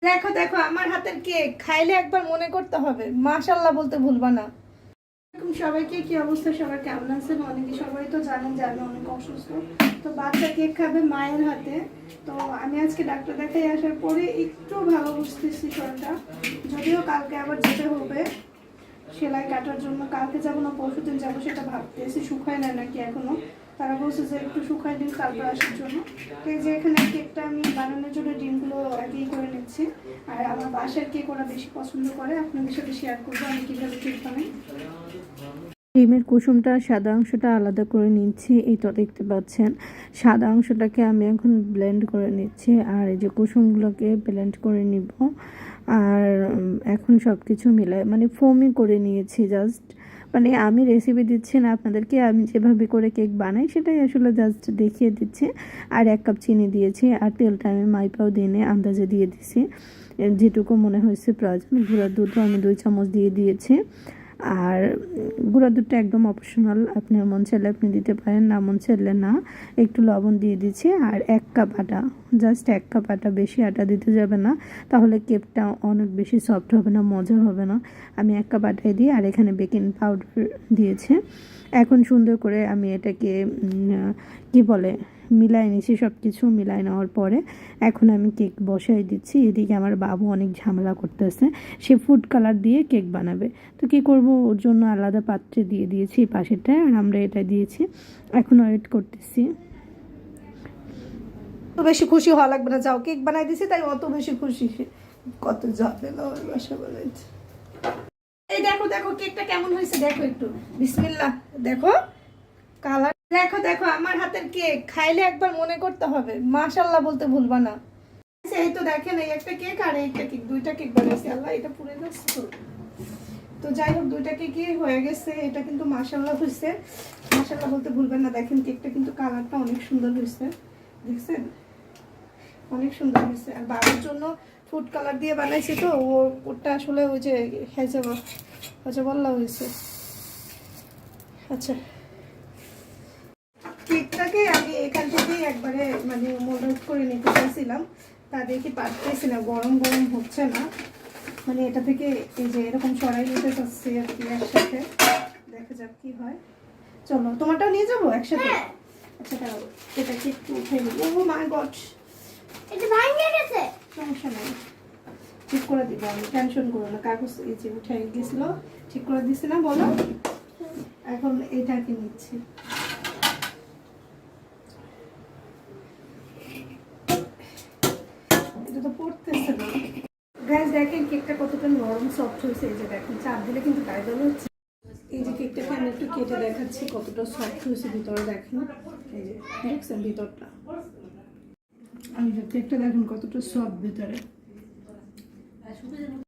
দেখো দেখো আমার হাতের কেক খাইলে একবার মনে করতে হবে মাশাআল্লাহ বলতে ভুলবা না। সবাইকে কি অবস্থা, সবাই কেমন আছেন? অনেকে সবাই তো জানেন যে আমি অনেক অসুস্থ। তো বাচ্চা কেক খাবে মায়ের হাতে। তো আমি আজকে ডাক্তার দেখাই আসার পরে একটু ভালো বুঝতেছি শরীরটা, যদিও কালকে আবার যেতে হবে সেলাই কাটার জন্য। কালকে যাবো না পরশুদিন যাবো সেটা ভাবতেছি, শুকায় না নাকি এখনো। তারা বলছে যে একটু শুকাই দিন তারপর আসার জন্য। তো এই যে এখানে কেকটা আমি বানানোর জন্য ডিমগুলো আগেই করে নিচ্ছি। আর আমার বাসার কেক ওরা বেশি পছন্দ করে, আপনাদের সাথে শেয়ার করবো আমি কীভাবে কেক বানাই। ডিমের কুসুমটা সাদা অংশটা আলাদা করে নিচ্ছি। এই তো দেখতে পাচ্ছেন সাদা অংশটাকে আমি এখন ব্লেন্ড করে নিচ্ছি, আর এই যে কুসুমগুলোকে ব্লেন্ড করে নিব। আর এখন সব কিছু মিলায় মানে ফোমই করে নিয়েছি জাস্ট। মানে আমি রেসিপি দিচ্ছি না আপনাদেরকে, আমি যেভাবে করে কেক বানাই সেটাই আসলে জাস্ট দেখিয়ে দিচ্ছি। আর 1 কাপ চিনি দিয়েছি, আর তেলটা আমি মাইপাও দিয়ে আন্দাজে দিয়ে দিছি যেটুকু মনে হয়েছে প্রয়োজন। গুঁড়ার দুধও আমি 2 চামচ দিয়ে দিয়েছি। আর গুঁড়া দুধটা একদম অপশনাল, আপনার মন চাইলে আপনি দিতে পারেন, না মন চাইলে না। একটু লবণ দিয়ে দিচ্ছি, আর 1 কাপ আটা, জাস্ট 1 কাপ আটা, বেশি আটা দিতে যাবে না, তাহলে কেকটা অনেক বেশি সফট হবে না, মজা হবে না। আমি 1 কাপ আটাই দিই, আর এখানে বেকিং পাউডার দিয়েছি। এখন সুন্দর করে আমি এটাকে কি বলে মিলাই নিছি। সব কিছু মিলাই নেওয়ার পরে এখন আমি কেক বসাই দিচ্ছি। এদিকে আমার বাবু অনেক ঝামেলা করতেছে, সে ফুড কালার দিয়ে কেক বানাবে। তো কী করব, ওর জন্য আলাদা পাত্রে দিয়ে দিয়েছি পাশেরটায়, আর আমরা এটা দিয়েছি। এখন ওয়েট করতেছি। তো বেশি খুশি হওয়া লাগবে না, যাও কেক বানাই দিছি তাই অত বেশি খুশি। কত যাবে না ওর বাসা বলে। এই দেখো দেখো কেকটা কেমন হয়েছে দেখো একটু, বিসমিল্লাহ। দেখো কালার, দেখো দেখো আমার হাতের কেক খাইলে একবার মনে করতে হবে মাশাআল্লাহ বলতে ভুলবা না। এই তো দেখেন এই একটা কেক আর এইটা কেক, 2টা কেক বানাইছি। আল্লাহ এটা পুড়ে যাচ্ছে তো। তো যাই হোক 2টা কেকই হয়ে গেছে। এটা কিন্তু মাশাআল্লাহ হয়েছে, মাশাআল্লাহ বলতে ভুলবেন না। দেখেন কেকটা কিন্তু কালারটা অনেক সুন্দর হয়েছে, দেখছেন অনেক সুন্দর হয়েছে। আর বাবার জন্য ফুড কালার দিয়ে বানাইছি, তো ওটা আসলে ওই যে হেজাবল্লা হয়েছে। আচ্ছা, কেকটাকে আমি এখান থেকেই একবারে মানে মোল্ড করে নিতে চাইছিলাম, তা দেখি পারতেছি না, গরম গরম হচ্ছে না। মানে এটা থেকে এই যে এরকম সরাই নিতে চাচ্ছি আর কি একসাথে, দেখা যাক কি হয়। চলো তোমারটাও নিয়ে যাবো একসাথে। আচ্ছা দাঁড়াও, এটাকে একটু উঠে নিব। ও মাই গড, এটা ভাঙে গেছে। সমস্যা নেই, ঠিক করে দিব আমি, টেনশন করো না। কাগজ এই যে উঠে গেছিলো, ঠিক করে দিছি না বলো। এখন এটাকে নিচ্ছি। এটা তো পড়তেছে না। গাইস দেখেন কেকটা কতটা নরম সফট হয়েছে। এই যে দেখেন চাপ দিলে কিন্তু গায়ে দল হচ্ছে। এই যে কেকটাকে আমি একটু কেটে দেখাচ্ছি কতটা সফট হয়েছে ভিতরে। দেখেন এই যে দেখছেন ভিতরটা, এই যে কেকটা দেখেন কতটা সফট ভিতরে।